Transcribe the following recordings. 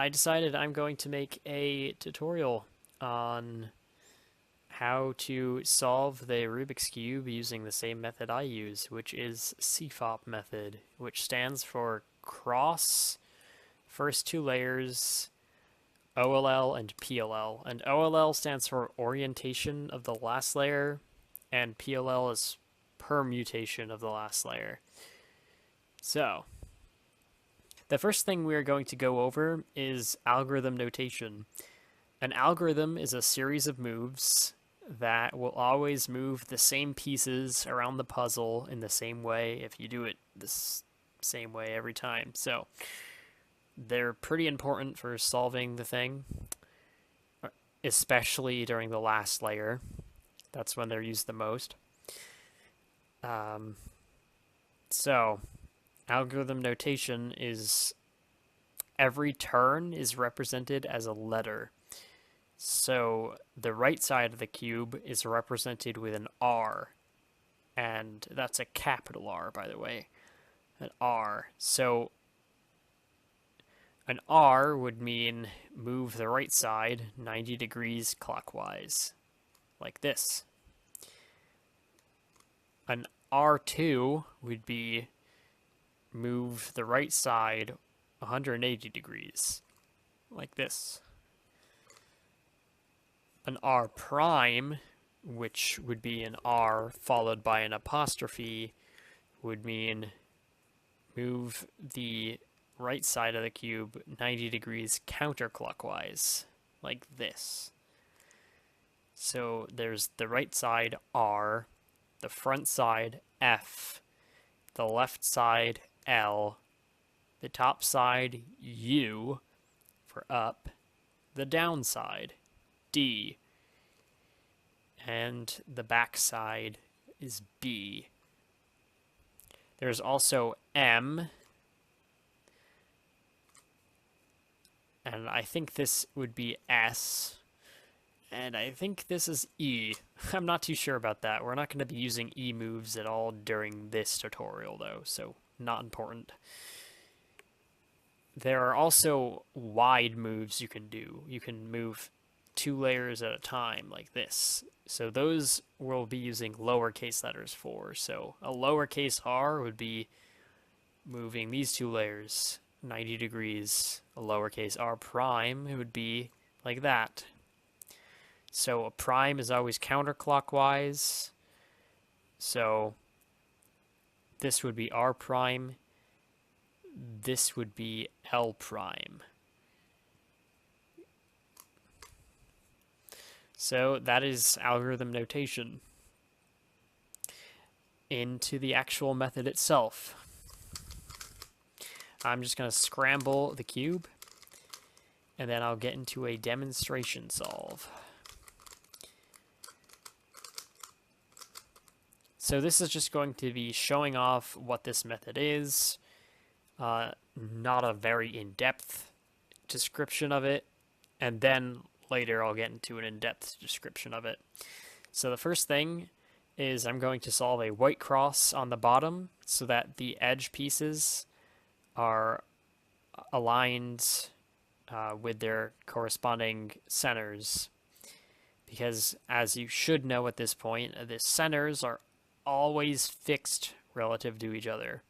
I decided I'm going to make a tutorial on how to solve the Rubik's Cube using the same method I use, which is CFOP method, which stands for cross first two layers, OLL and PLL. And OLL stands for orientation of the last layer, and PLL is permutation of the last layer. So, the first thing we're going to go over is algorithm notation. An algorithm is a series of moves that will always move the same pieces around the puzzle in the same way if you do it the same way every time. So they're pretty important for solving the thing, especially during the last layer. That's when they're used the most. So algorithm notation is every turn is represented as a letter. So the right side of the cube is represented with an R, and that's a capital R, by the way, an R. So an R would mean move the right side 90 degrees clockwise, like this. An R2 would be move the right side 180 degrees, like this. An R prime, which would be an R followed by an apostrophe, would mean move the right side of the cube 90 degrees counterclockwise, like this. So there's the right side R, the front side F, the left side L, the top side U for up, the down side D, and the back side is B. There's also M, and I think this would be S, and I think this is E. I'm not too sure about that. We're not going to be using E moves at all during this tutorial, though, so not important. There are also wide moves you can do. You can move 2 layers at a time, like this. So those we'll be using lowercase letters for. So a lowercase r would be moving these 2 layers 90 degrees. A lowercase r prime, it would be like that. So a prime is always counterclockwise. So this would be r prime. This would be L prime. So that is algorithm notation. Into the actual method itself. I'm just going to scramble the cube, and then I'll get into a demonstration solve. So this is just going to be showing off what this method is. Not a very in-depth description of it, and then later I'll get into an in-depth description of it. So the first thing is I'm going to solve a white cross on the bottom so that the edge pieces are aligned with their corresponding centers. Because as you should know at this point, the centers are always fixed relative to each other.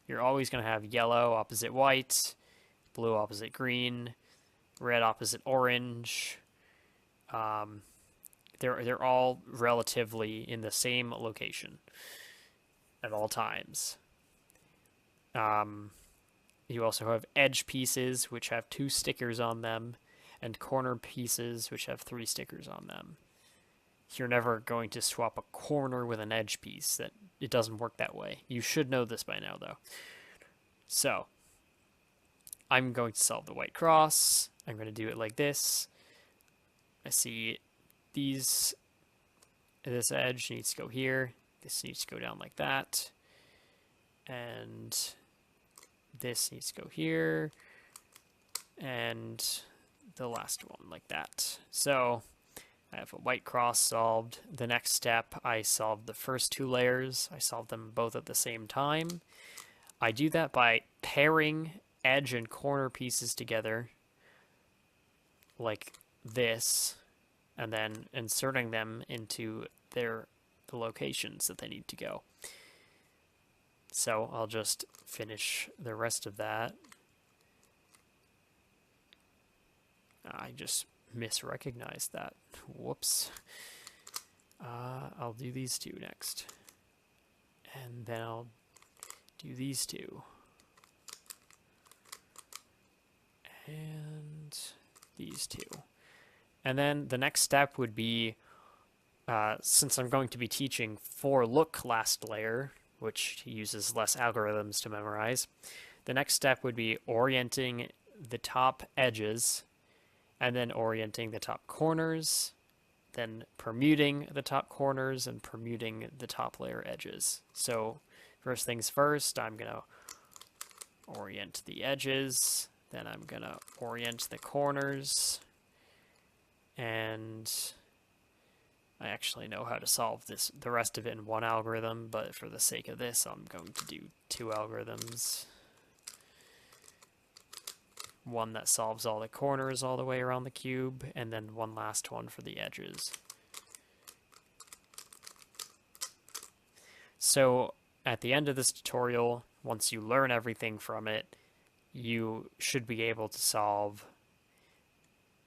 You're always going to have yellow opposite white, blue opposite green, red opposite orange. They're all relatively in the same location at all times. You also have edge pieces which have 2 stickers on them, and corner pieces which have 3 stickers on them. You're never going to swap a corner with an edge piece. It doesn't work that way. You should know this by now, though. So, I'm going to solve the white cross. I'm going to do it like this. I see this edge needs to go here. This needs to go down like that. And this needs to go here. And the last one like that. So I have a white cross solved. The next step, I solved the first 2 layers. I solved them both at the same time. I do that by pairing edge and corner pieces together. like this, and then inserting them into the locations that they need to go. So I'll just finish the rest of that. I just misrecognized that. Whoops. I'll do these two next. And then I'll do these two. And these two. And then the next step would be, since I'm going to be teaching for look last layer, which uses less algorithms to memorize, the next step would be orienting the top edges, and then orienting the top corners, then permuting the top corners, and permuting the top layer edges. So first things first, I'm going to orient the edges, then I'm going to orient the corners, and I actually know how to solve the rest of it in one algorithm, but for the sake of this, I'm going to do two algorithms. One that solves all the corners all the way around the cube, and then one last one for the edges. So at the end of this tutorial, once you learn everything from it, you should be able to solve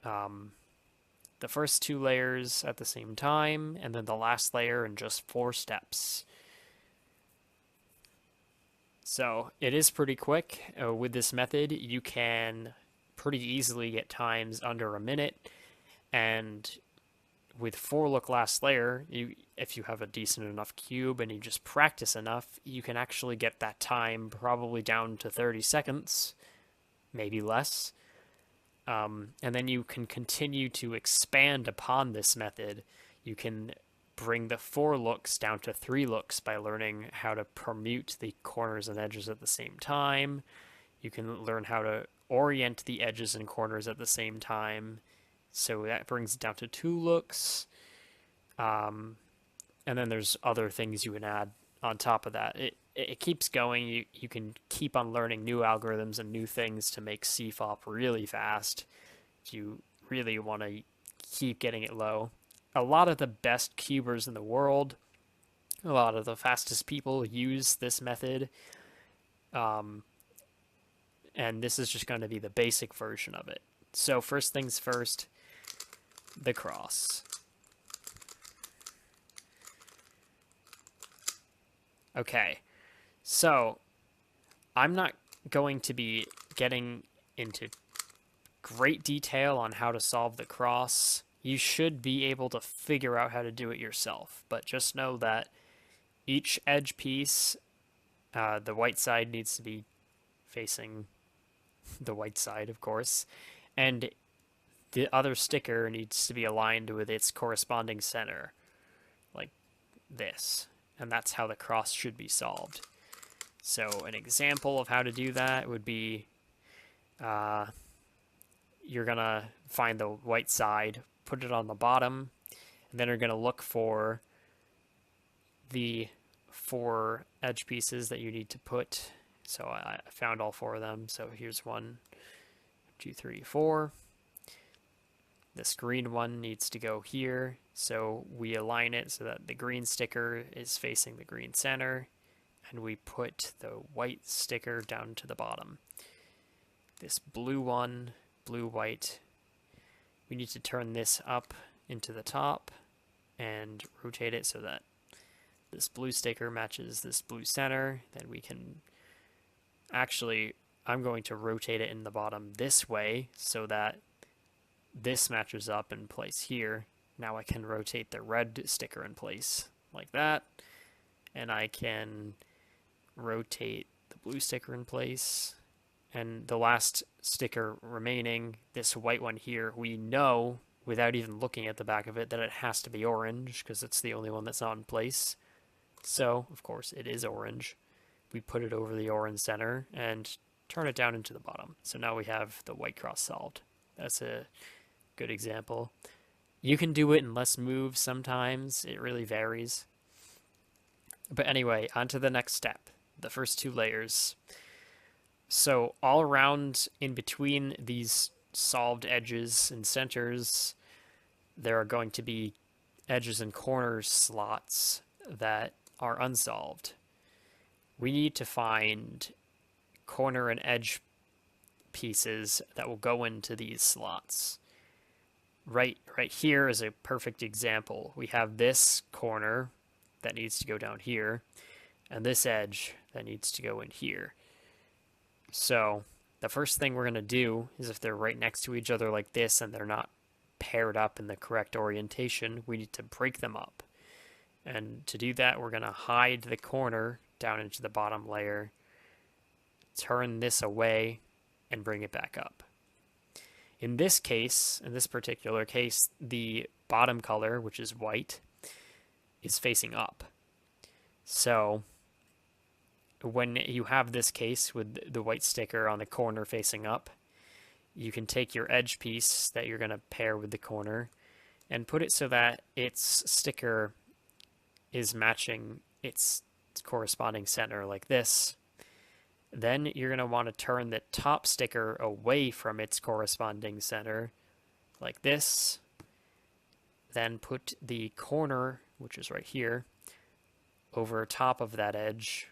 the first two layers at the same time, and then the last layer in just 4 steps. So it is pretty quick. With this method, you can pretty easily get times under a minute, and with for look last layer, if you have a decent enough cube and you just practice enough, you can actually get that time probably down to 30 seconds, maybe less. And then you can continue to expand upon this method. You can bring the 4 looks down to 3 looks by learning how to permute the corners and edges at the same time. You can learn how to orient the edges and corners at the same time. So that brings it down to 2 looks. And then there's other things you can add on top of that. It keeps going. You can keep on learning new algorithms and new things to make CFOP really fast if you really want to keep getting it low. A lot of the best cubers in the world, a lot of the fastest people use this method. And this is just going to be the basic version of it. So first things first, the cross. Okay, so I'm not going to be getting into great detail on how to solve the cross. You should be able to figure out how to do it yourself, but just know that each edge piece, the white side needs to be facing the white side, of course, and the other sticker needs to be aligned with its corresponding center, like this. And that's how the cross should be solved. So an example of how to do that would be, you're going to find the white side, put it on the bottom, and then you're going to look for the 4 edge pieces that you need to put. So I found all 4 of them. So here's 1, 2, 3, 4. This green one needs to go here, so we align it so that the green sticker is facing the green center, and we put the white sticker down to the bottom. This blue one, blue, white, we need to turn this up into the top and rotate it so that this blue sticker matches this blue center. Then we can actually, I'm going to rotate it in the bottom this way so that this matches up in place here. Now I can rotate the red sticker in place like that, and I can rotate the blue sticker in place, and the last sticker remaining, this white one here, we know without even looking at the back of it that it has to be orange because it's the only one that's not in place. So of course it is orange. We put it over the orange center and turn it down into the bottom. So now we have the white cross solved. That's a good example. You can do it in less moves sometimes. It really varies. But anyway, on to the next step, the first 2 layers. So all around in between these solved edges and centers, there are going to be edges and corners slots that are unsolved. We need to find corner and edge pieces that will go into these slots. Right here is a perfect example. We have this corner that needs to go down here, and this edge that needs to go in here. So the first thing we're going to do is, if they're right next to each other like this and they're not paired up in the correct orientation, we need to break them up. And to do that, we're going to hide the corner down into the bottom layer, turn this away, and bring it back up. In this case, in this particular case, the bottom color, which is white, is facing up. So when you have this case with the white sticker on the corner facing up, you can take your edge piece that you're going to pair with the corner and put it so that its sticker is matching its corresponding center like this. Then you're going to want to turn the top sticker away from its corresponding center like this. Then put the corner, which is right here, over top of that edge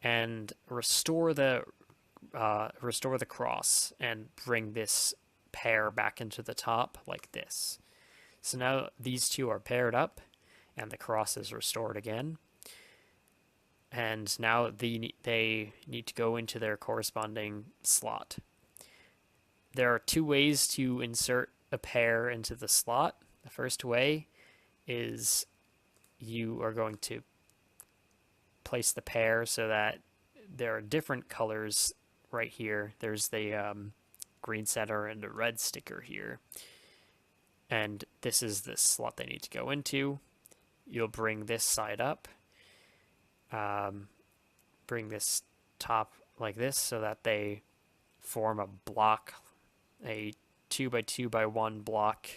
and restore the cross and bring this pair back into the top like this. So now these two are paired up and the cross is restored again. And now they need to go into their corresponding slot. There are two ways to insert a pair into the slot. The first way is you are going to place the pair so that there are different colors right here. There's the green center and a red sticker here. And this is the slot they need to go into. You'll bring this side up. Bring this top like this so that they form a block, a 2x2x1 block,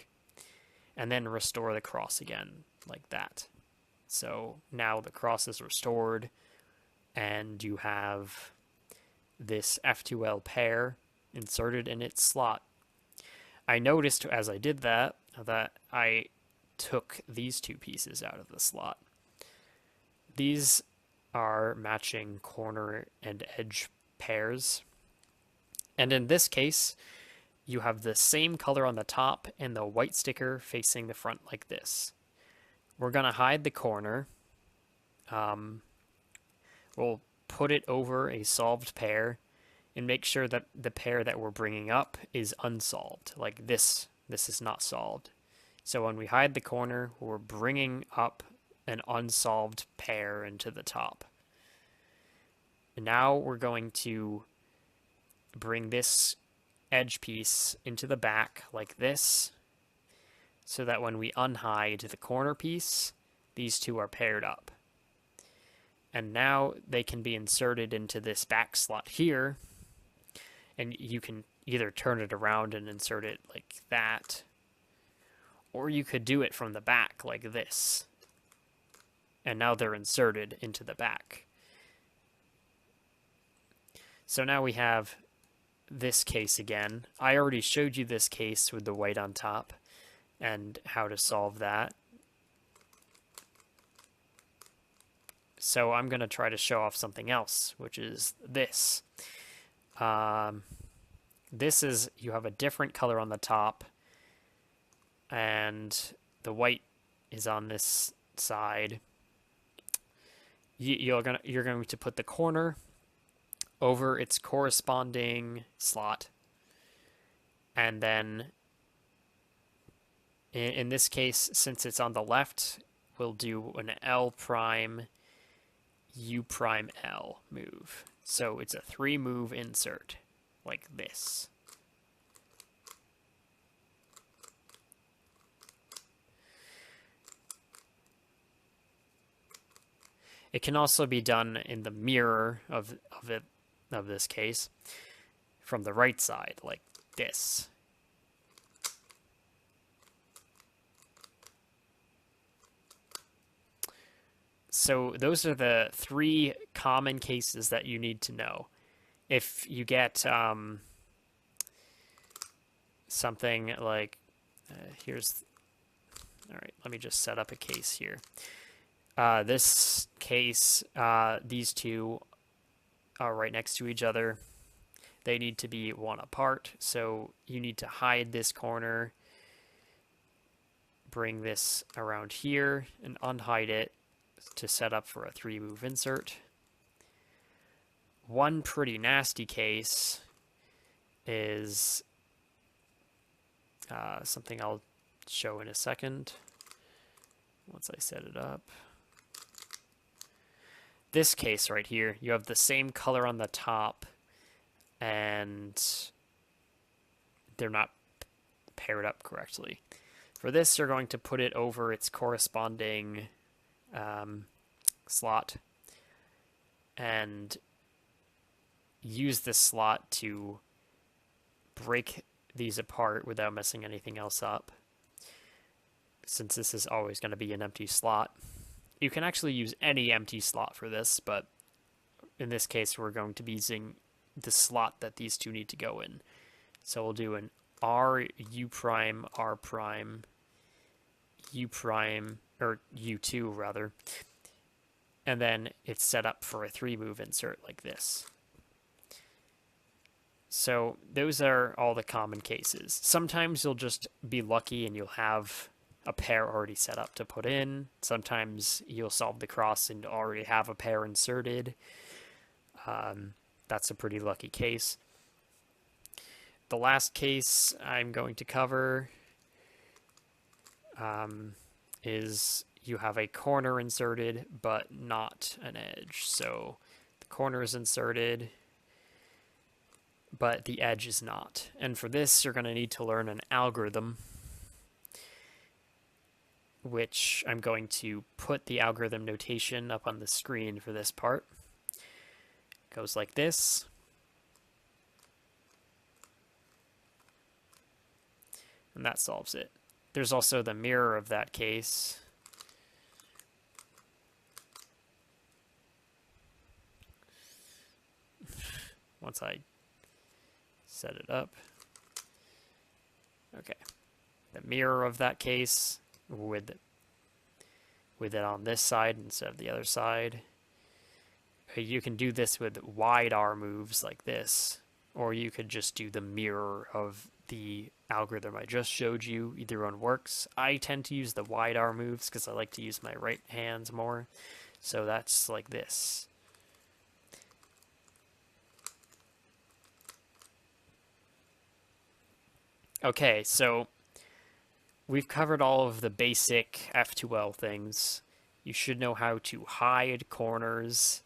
and then restore the cross again like that. So now the cross is restored and you have this F2L pair inserted in its slot. I noticed as I did that I took these two pieces out of the slot. These are matching corner and edge pairs. And in this case, you have the same color on the top and the white sticker facing the front like this. We're going to hide the corner. We'll put it over a solved pair and make sure that the pair that we're bringing up is unsolved. Like this is not solved. So when we hide the corner, we're bringing up an unsolved pair into the top. And now we're going to bring this edge piece into the back like this, so that when we unhide the corner piece, these two are paired up. And now they can be inserted into this back slot here, and you can either turn it around and insert it like that, or you could do it from the back like this. And now they're inserted into the back. So now we have this case again. I already showed you this case with the white on top and how to solve that. So I'm going to try to show off something else, which is this. This is, you have a different color on the top, and the white is on this side. You're going to put the corner over its corresponding slot, and then in this case, since it's on the left, we'll do an L prime U prime L move. So it's a 3-move insert like this. It can also be done in the mirror of this case from the right side, like this. So those are the 3 common cases that you need to know. If you get something like, all right, let me just set up a case here. This case, these two are right next to each other. They need to be one apart, so you need to hide this corner, bring this around here, and unhide it to set up for a 3-move insert. One pretty nasty case is something I'll show in a second once I set it up. This case right here, you have the same color on the top and they're not paired up correctly. For this, you're going to put it over its corresponding slot and use this slot to break these apart without messing anything else up, since this is always going to be an empty slot. You can actually use any empty slot for this, but in this case we're going to be using the slot that these two need to go in. So we'll do an R, U prime, R prime, U prime, or U2 rather, and then it's set up for a 3-move insert like this. So those are all the common cases. Sometimes you'll just be lucky and you'll have a pair already set up to put in. Sometimes you'll solve the cross and already have a pair inserted. That's a pretty lucky case. The last case I'm going to cover is you have a corner inserted but not an edge. So the corner is inserted but the edge is not. And for this, you're going to need to learn an algorithm, which I'm going to put the algorithm notation up on the screen for this part. It goes like this. And that solves it. There's also the mirror of that case. Once I set it up. Okay. The mirror of that case with it on this side instead of the other side. You can do this with wide R moves like this, or you could just do the mirror of the algorithm I just showed you. Either one works. I tend to use the wide R moves because I like to use my right hands more. So that's like this. Okay, so we've covered all of the basic F2L things. You should know how to hide corners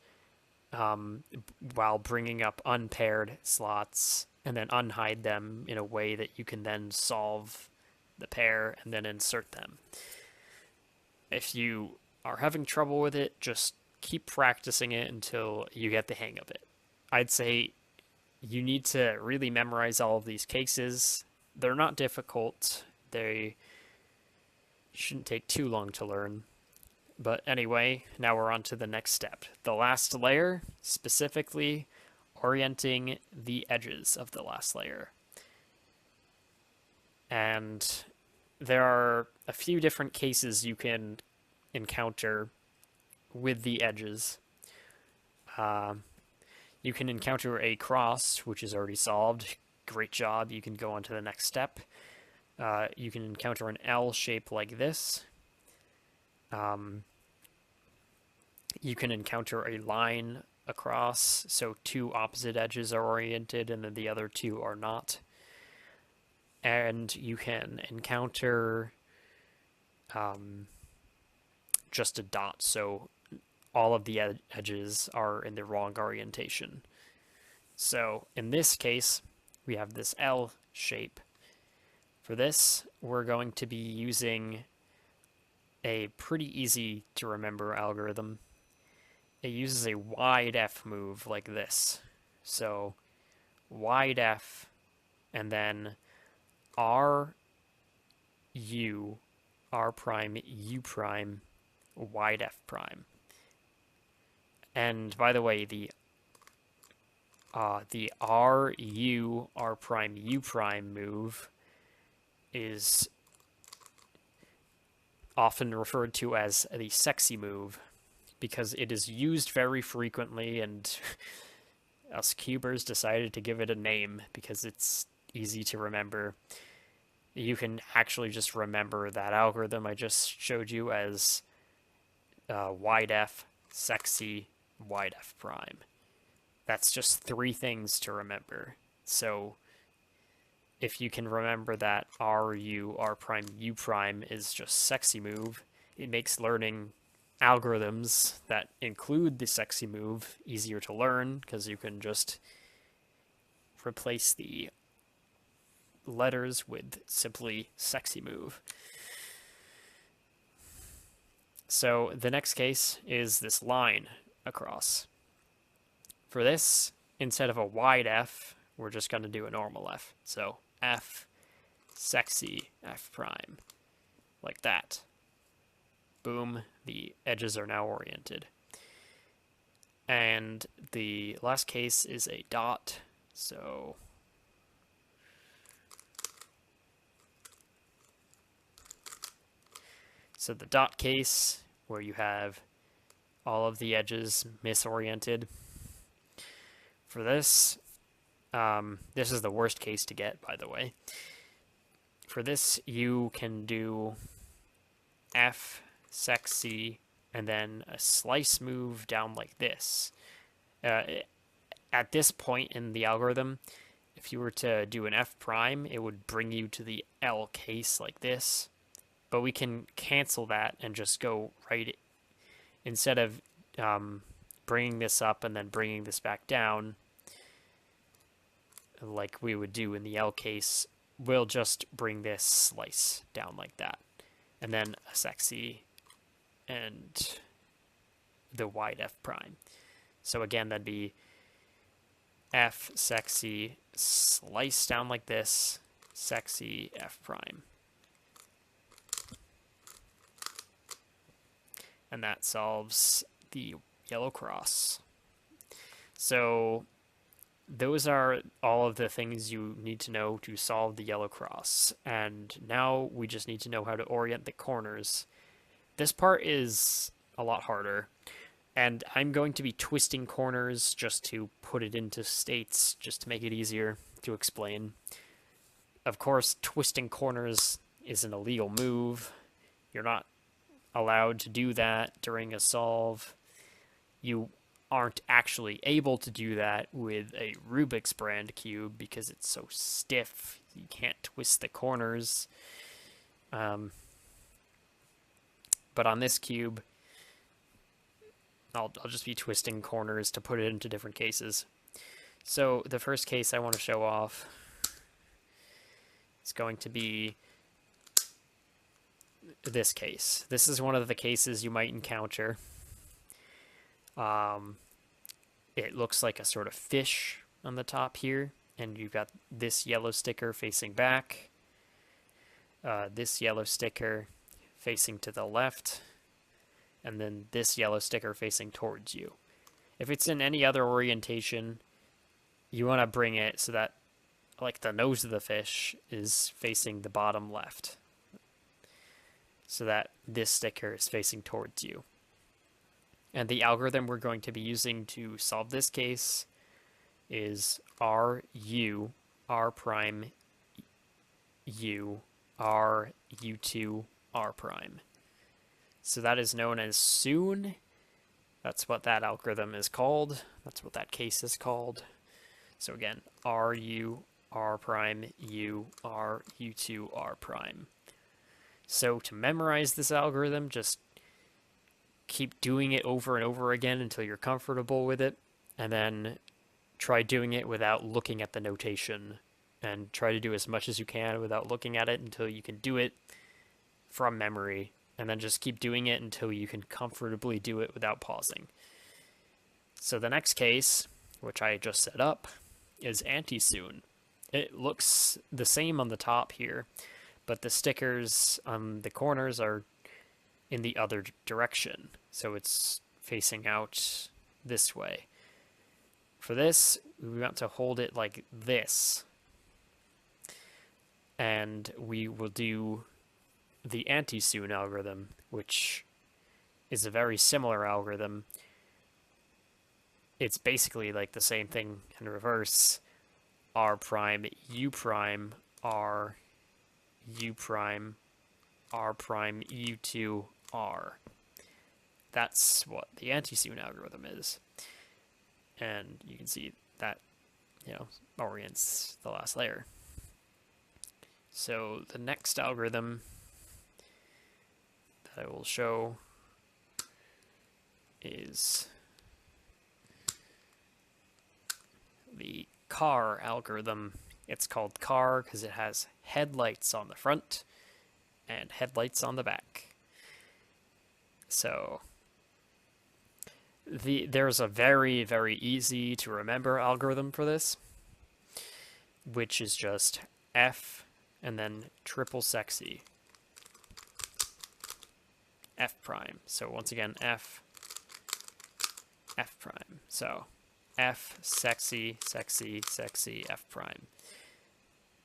while bringing up unpaired slots, and then unhide them in a way that you can then solve the pair and then insert them. If you are having trouble with it, just keep practicing it until you get the hang of it. I'd say you need to really memorize all of these cases. They're not difficult. They shouldn't take too long to learn. But anyway, now we're on to the next step. The last layer, specifically orienting the edges of the last layer. And there are a few different cases you can encounter with the edges. You can encounter a cross, which is already solved. Great job. You can go on to the next step. You can encounter an L shape like this. You can encounter a line across, so two opposite edges are oriented and then the other two are not. And you can encounter just a dot, so all of the edges are in the wrong orientation. So in this case, we have this L shape. For this, we're going to be using a pretty easy to remember algorithm. It uses a wide F move like this. So wide F and then R, U, R prime, U prime, wide F prime. And by the way, the R, U, R prime, U prime move is often referred to as the sexy move because it is used very frequently, and us cubers decided to give it a name because it's easy to remember. You can actually just remember that algorithm I just showed you as wide F, sexy, wide F prime. That's just 3 things to remember. So if you can remember that RU, R prime, U prime is just sexy move, it makes learning algorithms that include the sexy move easier to learn because you can just replace the letters with simply sexy move. So the next case is this line across. For this, instead of a wide F, we're just going to do a normal F. So F, sexy, F prime, like that. Boom, the edges are now oriented. And the last case is a dot. So the dot case, where you have all of the edges misoriented. For this, this is the worst case to get, by the way. For this, you can do F, sexy, and then a slice move down like this. At this point in the algorithm, if you were to do an F prime, it would bring you to the L case like this. But we can cancel that and just go right, instead of bringing this up and then bringing this back down, like we would do in the L case, we'll just bring this slice down like that. And then a sexy and the wide F prime. So again, that'd be F, sexy, slice down like this, sexy, F prime. And that solves the yellow cross. So those are all of the things you need to know to solve the yellow cross. And now we just need to know how to orient the corners. This part is a lot harder. And I'm going to be twisting corners just to put it into states, just to make it easier to explain. Of course, twisting corners is an illegal move. You're not allowed to do that during a solve. You aren't actually able to do that with a Rubik's brand cube because it's so stiff. You can't twist the corners. But on this cube, I'll just be twisting corners to put it into different cases. So the first case I want to show off is going to be this case. This is one of the cases you might encounter. It looks like a sort of fish on the top here, and you've got this yellow sticker facing back, this yellow sticker facing to the left, and then this yellow sticker facing towards you. If it's in any other orientation, you want to bring it so that, like, the nose of the fish is facing the bottom left, so that this sticker is facing towards you. And the algorithm we're going to be using to solve this case is RU, R prime, U, R, U2, R prime. So that is known as soon. That's what that algorithm is called. That's what that case is called. So again, RU, R prime, U, R, U2, R prime. So to memorize this algorithm, just keep doing it over and over again until you're comfortable with it, and then try doing it without looking at the notation, and try to do as much as you can without looking at it until you can do it from memory, and then just keep doing it until you can comfortably do it without pausing. So the next case, which I just set up, is anti-soon. It looks the same on the top here, but the stickers on the corners are in the other direction, so it's facing out this way. For this, we want to hold it like this. and we will do the anti-soon algorithm, which is a very similar algorithm. It's basically like the same thing in reverse. R prime, U prime, R, U prime, R prime, U2, R. That's what the anti-soon algorithm is. And you can see that, orients the last layer. So the next algorithm that I will show is the car algorithm. It's called car because it has headlights on the front and headlights on the back. So there's a very, very easy to remember algorithm for this, which is just F and then triple sexy. F prime. So once again, F prime. So F, sexy, sexy, sexy, F prime.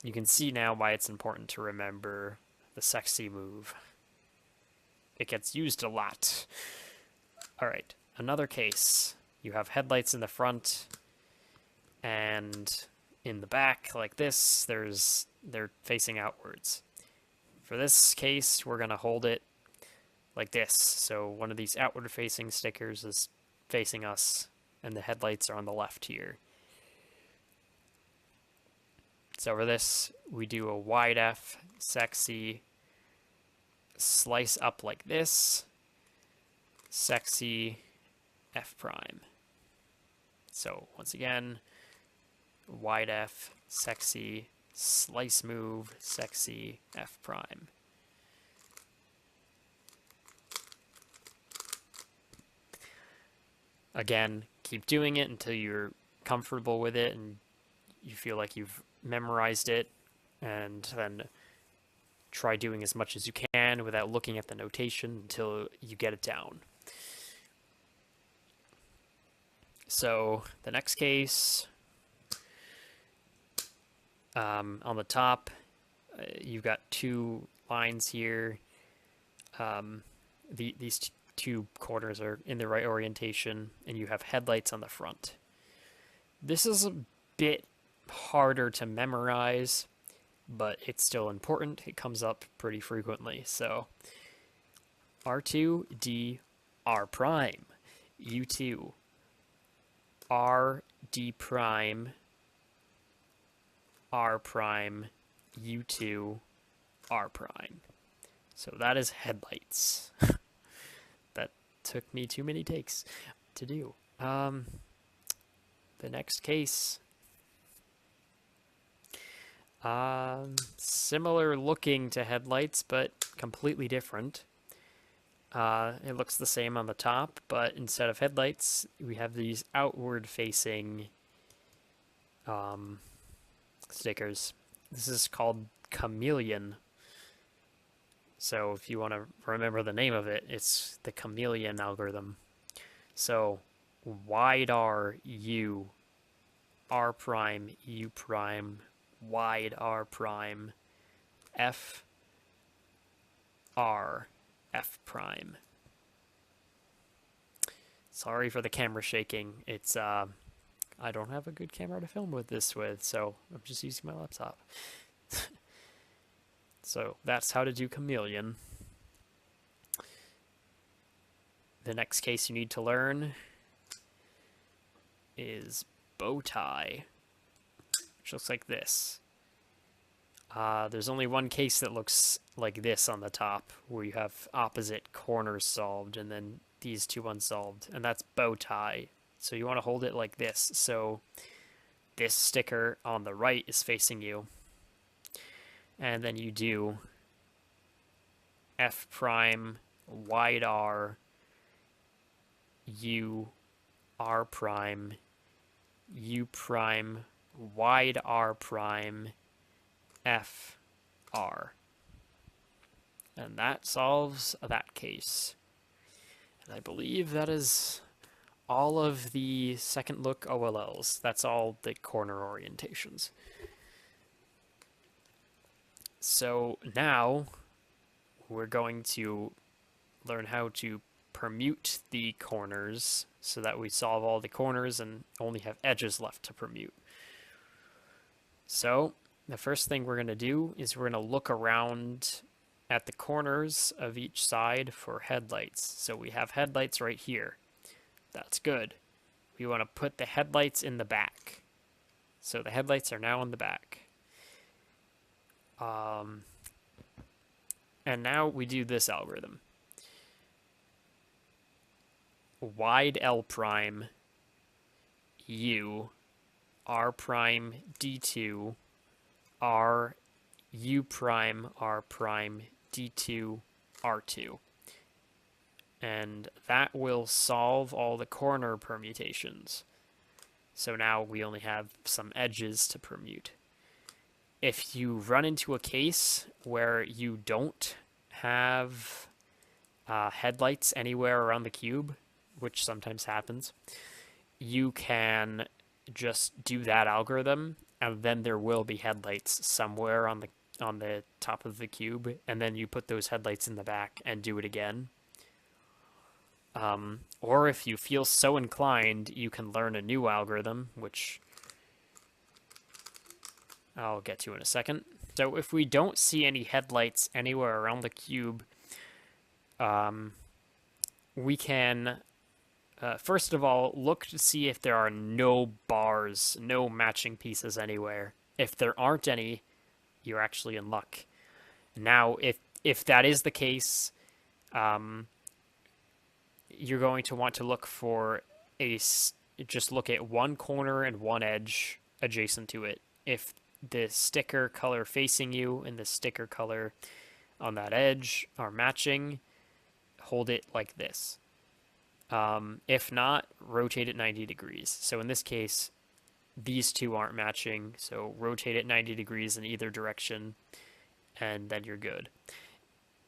You can see now why it's important to remember the sexy move. It gets used a lot. All right, another case. You have headlights in the front and in the back like this. They're facing outwards. For this case, we're going to hold it like this. So one of these outward facing stickers is facing us and the headlights are on the left here. So for this, we do a wide F, sexy, slice up like this, sexy, F prime. So once again, wide F, sexy, slice move, sexy, F prime. Again, keep doing it until you're comfortable with it and you feel like you've memorized it, and then try doing as much as you can without looking at the notation until you get it down. So the next case, on the top, you've got two lines here. These two corners are in the right orientation, and you have headlights on the front. This is a bit harder to memorize, but it's still important. It comes up pretty frequently. So R2, D, R prime, U2, R, D prime, R prime, U2, R prime. So that is headlights. That took me too many takes to do. The next case, similar looking to headlights, but completely different. It looks the same on the top, but instead of headlights, we have these outward facing stickers. This is called chameleon. So if you want to remember the name of it, it's the chameleon algorithm. So wide R, U, R prime, U prime, wide R prime, F, R, F prime. Sorry for the camera shaking. It's, I don't have a good camera to film with this with, so I'm just using my laptop. So that's how to do chameleon. The next case you need to learn is bow tie, which looks like this. There's only one case that looks like this on the top, where you have opposite corners solved and then these two unsolved, and that's bow tie. So you want to hold it like this. So this sticker on the right is facing you, and then you do F prime, wide R, U, R prime, U prime, wide R prime, F, R. And that solves that case. And I believe that is all of the second look OLLs. That's all the corner orientations. So now we're going to learn how to permute the corners so that we solve all the corners and only have edges left to permute. So the first thing we're going to do is we're going to look around at the corners of each side for headlights. So we have headlights right here. That's good. We want to put the headlights in the back. So the headlights are now in the back. And now we do this algorithm. Wide L prime U R prime D2 R U prime R prime D2 R2. And that will solve all the corner permutations. So now we only have some edges to permute. If you run into a case where you don't have headlights anywhere around the cube, which sometimes happens, you can just do that algorithm, and then there will be headlights somewhere on the top of the cube, and then you put those headlights in the back and do it again. Or if you feel so inclined, you can learn a new algorithm, which I'll get to in a second. So if we don't see any headlights anywhere around the cube, we can, first of all, look to see if there are no bars, no matching pieces anywhere. If there aren't any, you're actually in luck. Now, if that is the case, you're going to want to look for just look at one corner and one edge adjacent to it. If the sticker color facing you and the sticker color on that edge are matching, hold it like this. If not, rotate it 90 degrees. So in this case, these two aren't matching, so rotate it 90 degrees in either direction, and then you're good.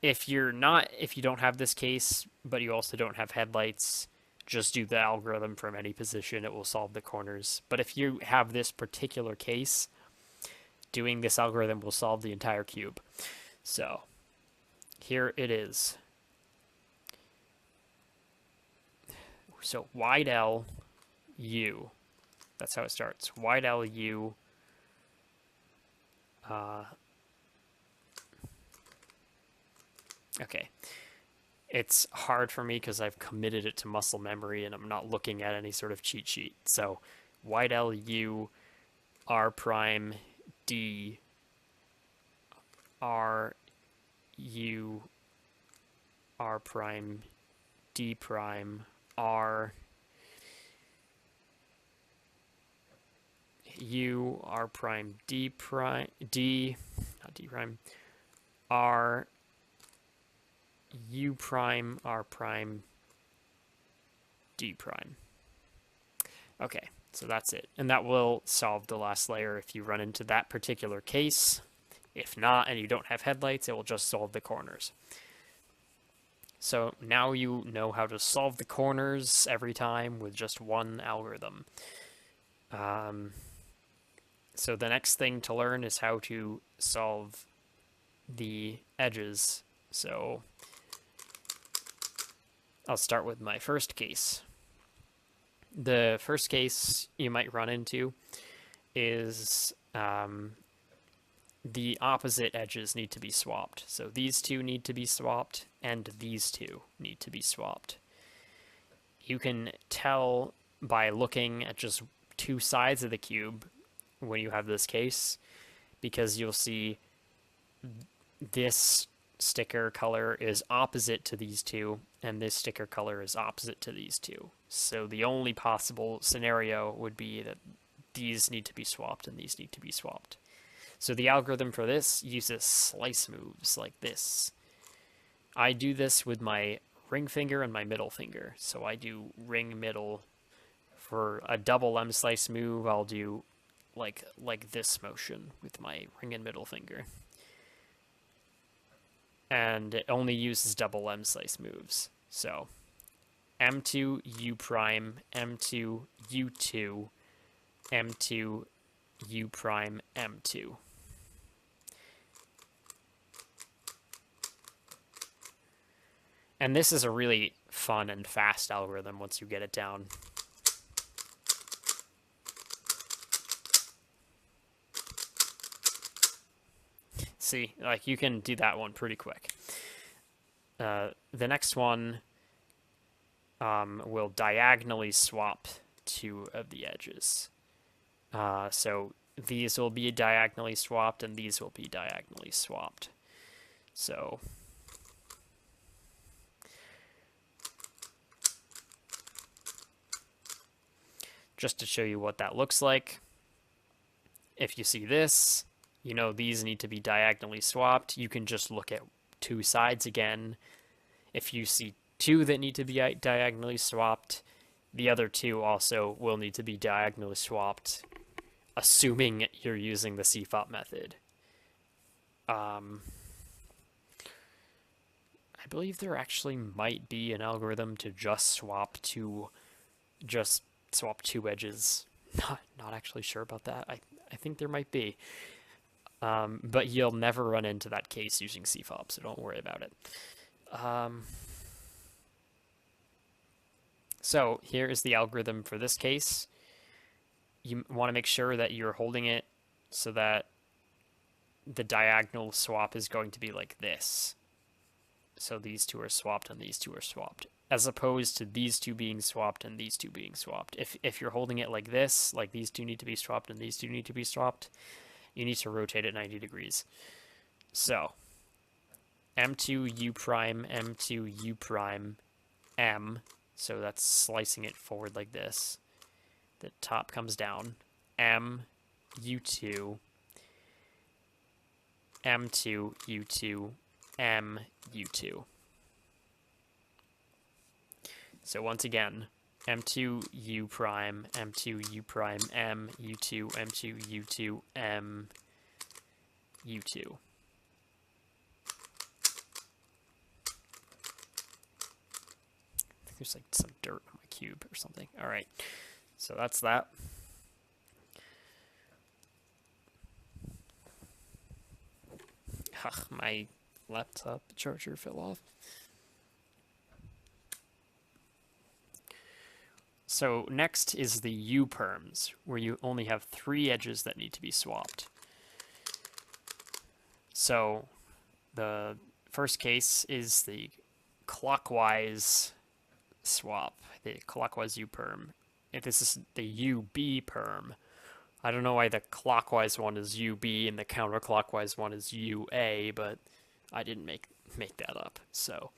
If you don't have this case, but you also don't have headlights, just do the algorithm from any position. It will solve the corners. But if you have this particular case, doing this algorithm will solve the entire cube. So here it is. So wide L, U. That's how it starts. Wide L, U. Okay. It's hard for me because I've committed it to muscle memory and I'm not looking at any sort of cheat sheet. So wide L, U, R prime, D, R, U, R prime, D prime, R, U, R prime, D prime, D, not D prime, R, U prime, R prime, D prime. Okay, so that's it. And that will solve the last layer if you run into that particular case. If not, and you don't have headlights, it will just solve the corners. So now you know how to solve the corners every time with just one algorithm. So the next thing to learn is how to solve the edges. So I'll start with my first case. The first case you might run into is the opposite edges need to be swapped. So these two need to be swapped, and these two need to be swapped. You can tell by looking at just two sides of the cube when you have this case, because you'll see this sticker color is opposite to these two, and this sticker color is opposite to these two. So the only possible scenario would be that these need to be swapped and these need to be swapped. So the algorithm for this uses slice moves like this. I do this with my ring finger and my middle finger. So I do ring middle. For a double M slice move, I'll do like this motion with my ring and middle finger. And it only uses double M slice moves. So M2 U prime, M2 U2, M2 U prime, M2. And this is a really fun and fast algorithm once you get it down. See, like you can do that one pretty quick. The next one will diagonally swap two of the edges. So these will be diagonally swapped and these will be diagonally swapped. So just to show you what that looks like, if you see this, you know these need to be diagonally swapped. You can just look at two sides again. If you see two that need to be diagonally swapped, the other two also will need to be diagonally swapped, assuming you're using the CFOP method. I believe there actually might be an algorithm to just swap two edges. Not actually sure about that. I think there might be. But you'll never run into that case using CFOP, so don't worry about it. So here is the algorithm for this case. You want to make sure that you're holding it so that the diagonal swap is going to be like this. So these two are swapped and these two are swapped, as opposed to these two being swapped and these two being swapped. If you're holding it like this, like these two need to be swapped and these two need to be swapped, you need to rotate it 90 degrees. So M2 U prime, M2 U prime, M. So that's slicing it forward like this. The top comes down. M, U2, M2, U2, M, U2. So once again, M2, U prime, M2, U prime, M, U2, M2, U2, M, U2. There's like some dirt on my cube or something. All right, so that's that. Ugh, my laptop charger fell off. So next is the U-perms, where you only have 3 edges that need to be swapped. So the first case is the clockwise swap, the clockwise U-perm. If this is the UB perm, I don't know why the clockwise one is UB and the counterclockwise one is UA, but I didn't make that up. So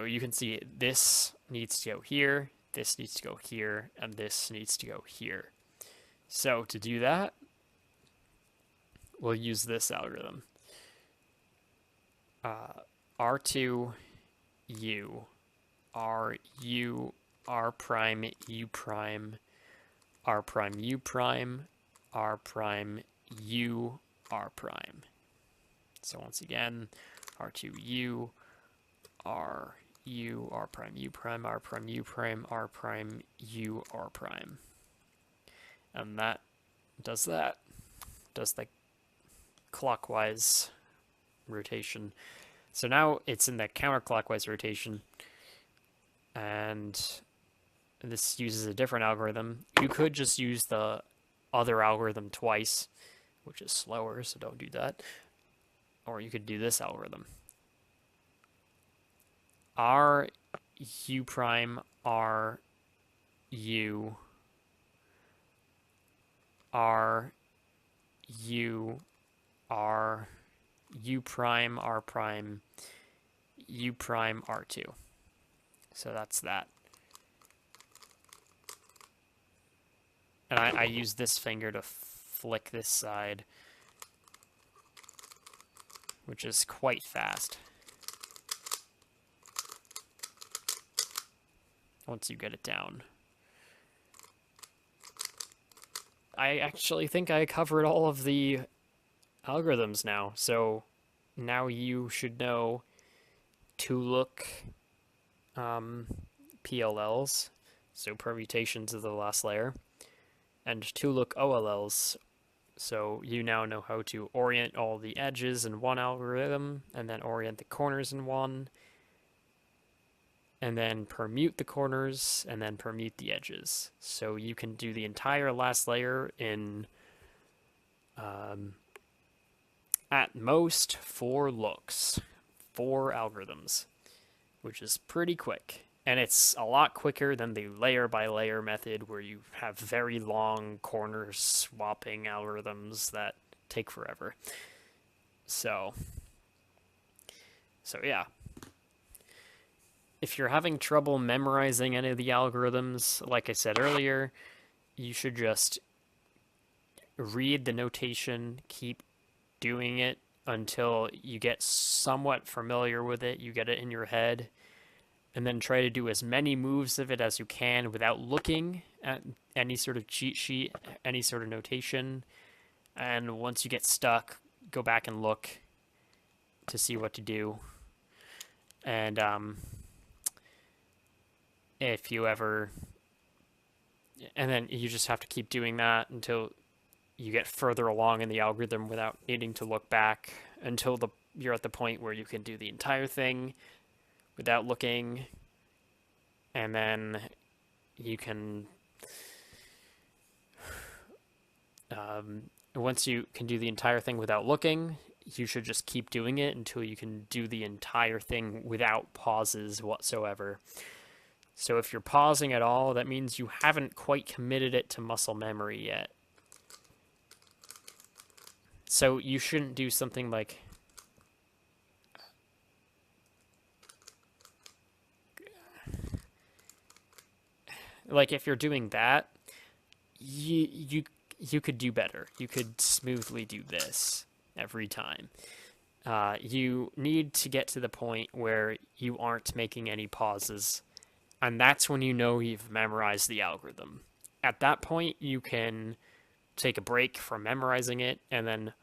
you can see this needs to go here, this needs to go here, and this needs to go here. So to do that, we'll use this algorithm. R2 U, R U, R prime U prime, R prime U prime, R prime U, R prime. So once again, R2 U, R U, R prime U prime, R prime U prime, R prime U, R prime. And that does the clockwise rotation. So now it's in the counterclockwise rotation, and this uses a different algorithm. You could just use the other algorithm twice, which is slower, so don't do that. Or you could do this algorithm. R U prime R U R U R U prime R prime U prime R2. So that's that. And I use this finger to flick this side, which is quite fast once you get it down. I actually think I covered all of the algorithms now, so now you should know to look PLLs, so permutations of the last layer, and to look OLLs, so you now know how to orient all the edges in one algorithm, and then orient the corners in one, and then permute the corners, and then permute the edges. So you can do the entire last layer in, at most, 4 looks, 4 algorithms, which is pretty quick. And it's a lot quicker than the layer by layer method where you have very long corner swapping algorithms that take forever. So yeah. If you're having trouble memorizing any of the algorithms, like I said earlier, you should just read the notation, keep doing it until you get somewhat familiar with it, you get it in your head, and then try to do as many moves of it as you can without looking at any sort of cheat sheet, any sort of notation. And once you get stuck, go back and look to see what to do. And if you ever, and then you just have to keep doing that until you get further along in the algorithm without needing to look back, until you're at the point where you can do the entire thing without looking, and then you can, once you can do the entire thing without looking, you should just keep doing it until you can do the entire thing without pauses whatsoever. So if you're pausing at all, that means you haven't quite committed it to muscle memory yet. So you shouldn't do something like if you're doing that, you could do better. You could smoothly do this every time. You need to get to the point where you aren't making any pauses, and that's when you know you've memorized the algorithm. At that point, you can take a break from memorizing it, and then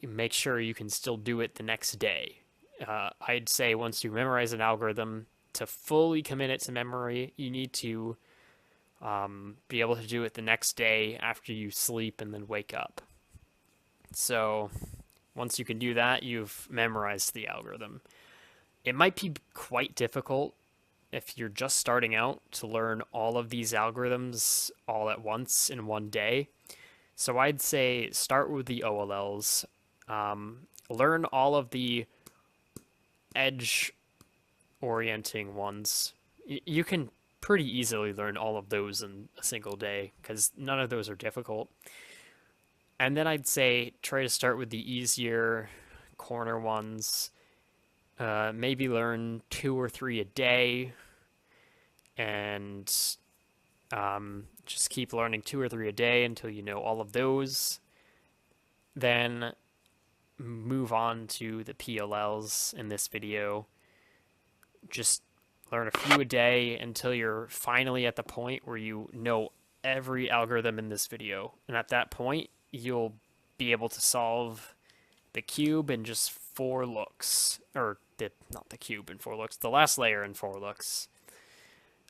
make sure you can still do it the next day. I'd say once you memorize an algorithm, to fully commit it to memory, you need to be able to do it the next day after you sleep and then wake up. So once you can do that, you've memorized the algorithm. It might be quite difficult if you're just starting out to learn all of these algorithms all at once in one day. So I'd say start with the OLLs. Learn all of the edge orienting ones. You can pretty easily learn all of those in a single day because none of those are difficult. And then I'd say try to start with the easier corner ones. Maybe learn 2 or 3 a day, and just keep learning 2 or 3 a day until you know all of those. Then move on to the PLLs in this video. Just learn a few a day until you're finally at the point where you know every algorithm in this video. And at that point, you'll be able to solve the cube in just 4 looks. Or, not the cube in 4 looks, the last layer in 4 looks.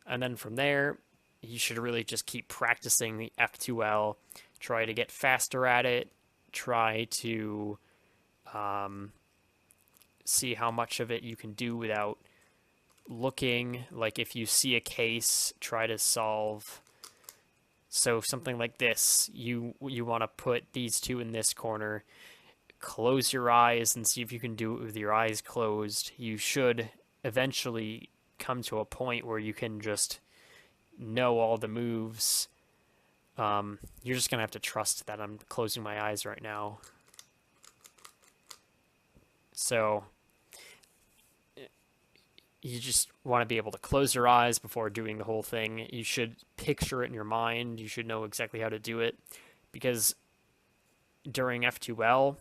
And then from there, you should really just keep practicing the F2L. Try to get faster at it. Try to see how much of it you can do without looking. Like if you see a case, try to solve. So something like this, you want to put these 2 in this corner, close your eyes and see if you can do it with your eyes closed. You should eventually come to a point where you can just know all the moves. You're just gonna have to trust that I'm closing my eyes right now. So you just want to be able to close your eyes before doing the whole thing. You should picture it in your mind. You should know exactly how to do it, because during F2L,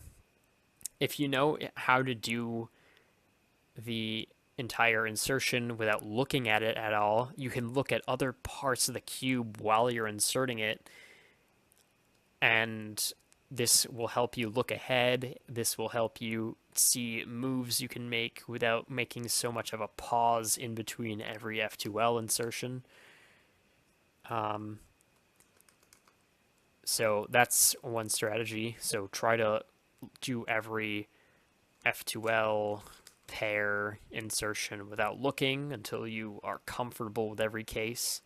if you know how to do the entire insertion without looking at it at all, you can look at other parts of the cube while you're inserting it, and this will help you look ahead. This will help you see moves you can make without making so much of a pause in between every F2L insertion. So that's one strategy. So try to do every F2L pair insertion without looking until you are comfortable with every case.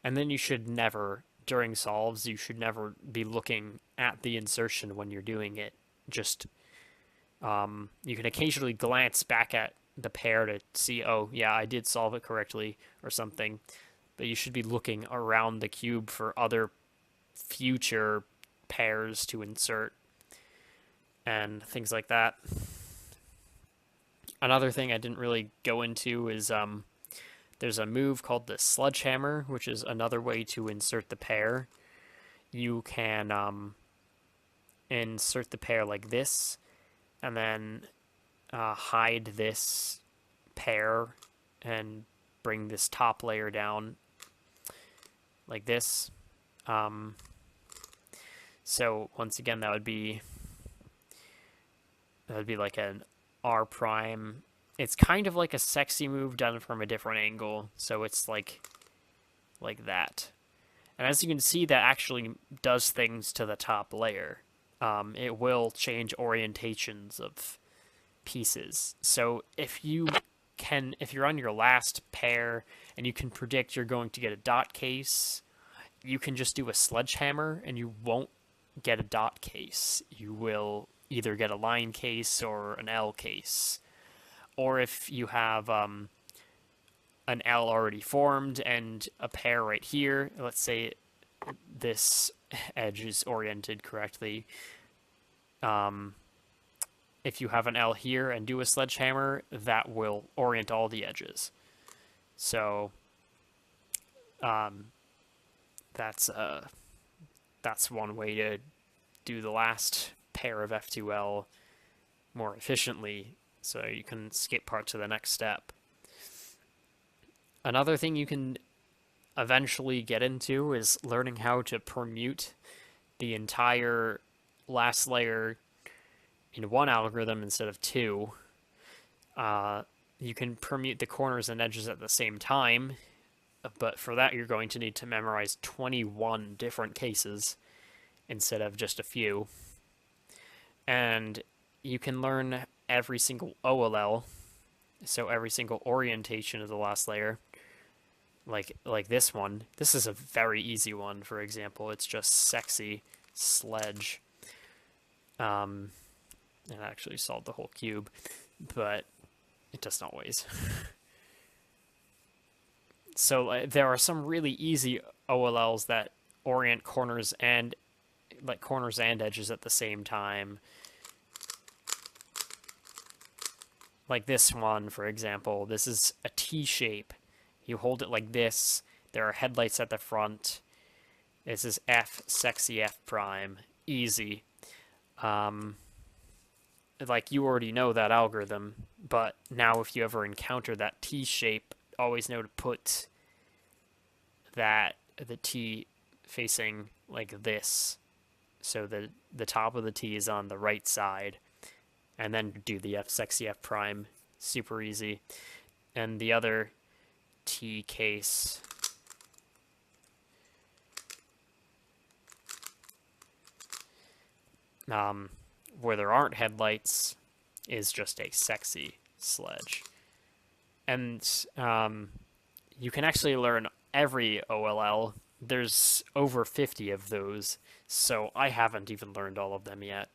And then you should never, during solves, you should never be looking at the insertion when you're doing it. Just, you can occasionally glance back at the pair to see, oh, yeah, I did solve it correctly or something. But you should be looking around the cube for other future pairs to insert and things like that. Another thing I didn't really go into is there's a move called the sledgehammer, which is another way to insert the pair. You can insert the pair like this, and then hide this pair and bring this top layer down like this. So once again, that would be like an R prime. It's kind of like a sexy move done from a different angle, so it's like that. And as you can see, that actually does things to the top layer. It will change orientations of pieces. So if you're on your last pair and you can predict you're going to get a dot case, you can just do a sledgehammer and you won't get a dot case. You will either get a line case or an L case. Or if you have an L already formed and a pair right here, let's say this edge is oriented correctly. If you have an L here and do a sledgehammer, that will orient all the edges. So that's one way to do the last pair of F2L more efficiently, so you can skip part to the next step. Another thing you can eventually get into is learning how to permute the entire last layer in one algorithm instead of two. You can permute the corners and edges at the same time, but for that you're going to need to memorize 21 different cases instead of just a few. And you can learn every single OLL, so every single orientation of the last layer, like this one. This is a very easy one, for example. It's just sexy sledge. It actually solved the whole cube, but it doesn't always. So there are some really easy OLLs that orient corners and edges at the same time. Like this one, for example. This is a T shape. You hold it like this. There are headlights at the front. This is F, sexy F prime. Easy. Like, you already know that algorithm, but now if you ever encounter that T shape, always know to put the T facing like this, so that the top of the T is on the right side, and then do the F, sexy F prime. Super easy. And the other T case, where there aren't headlights, is just a sexy sledge. And you can actually learn every OLL. There's over 50 of those, so I haven't even learned all of them yet.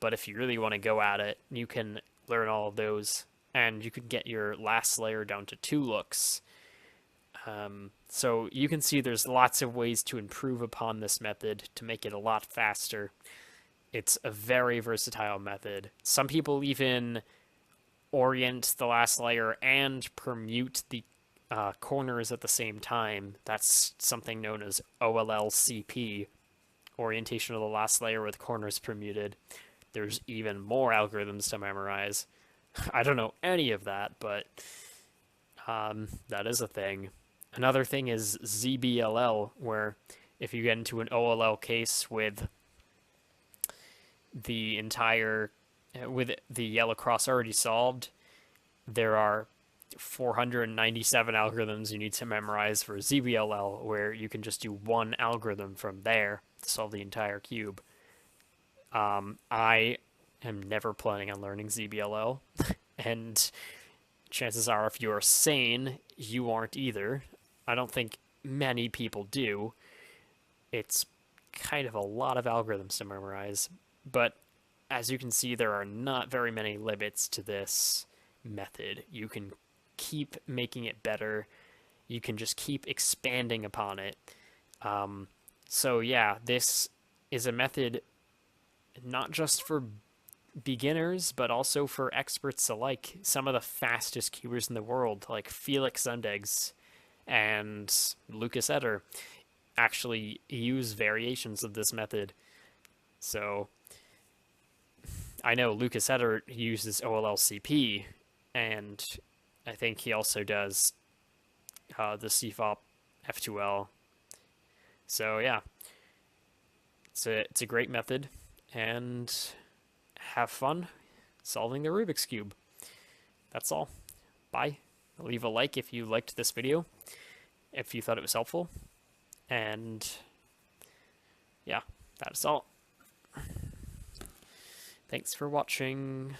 But if you really want to go at it, you can learn all of those, and you can get your last layer down to 2 looks. So you can see there's lots of ways to improve upon this method to make it a lot faster. It's a very versatile method. Some people even orient the last layer and permute the corners at the same time. That's something known as OLLCP, orientation of the last layer with corners permuted. There's even more algorithms to memorize. I don't know any of that, but that is a thing. Another thing is ZBLL, where if you get into an OLL case with the yellow cross already solved, there are 497 algorithms you need to memorize for ZBLL, where you can just do one algorithm from there to solve the entire cube. I am never planning on learning ZBLL. And chances are, if you're sane, you aren't either. I don't think many people do. It's kind of a lot of algorithms to memorize. But as you can see, there are not very many limits to this method. You can keep making it better. You can just keep expanding upon it. So yeah, this is a method not just for beginners, but also for experts alike. Some of the fastest cubers in the world, like Felix Zundegs and Lucas Etter, actually use variations of this method. So I know Lucas Etter uses OLLCP, and I think he also does the CFOP F2L. So yeah, it's a great method, and have fun solving the Rubik's Cube. That's all. Bye. Leave a like if you liked this video, if you thought it was helpful, and yeah, that's all. Thanks for watching.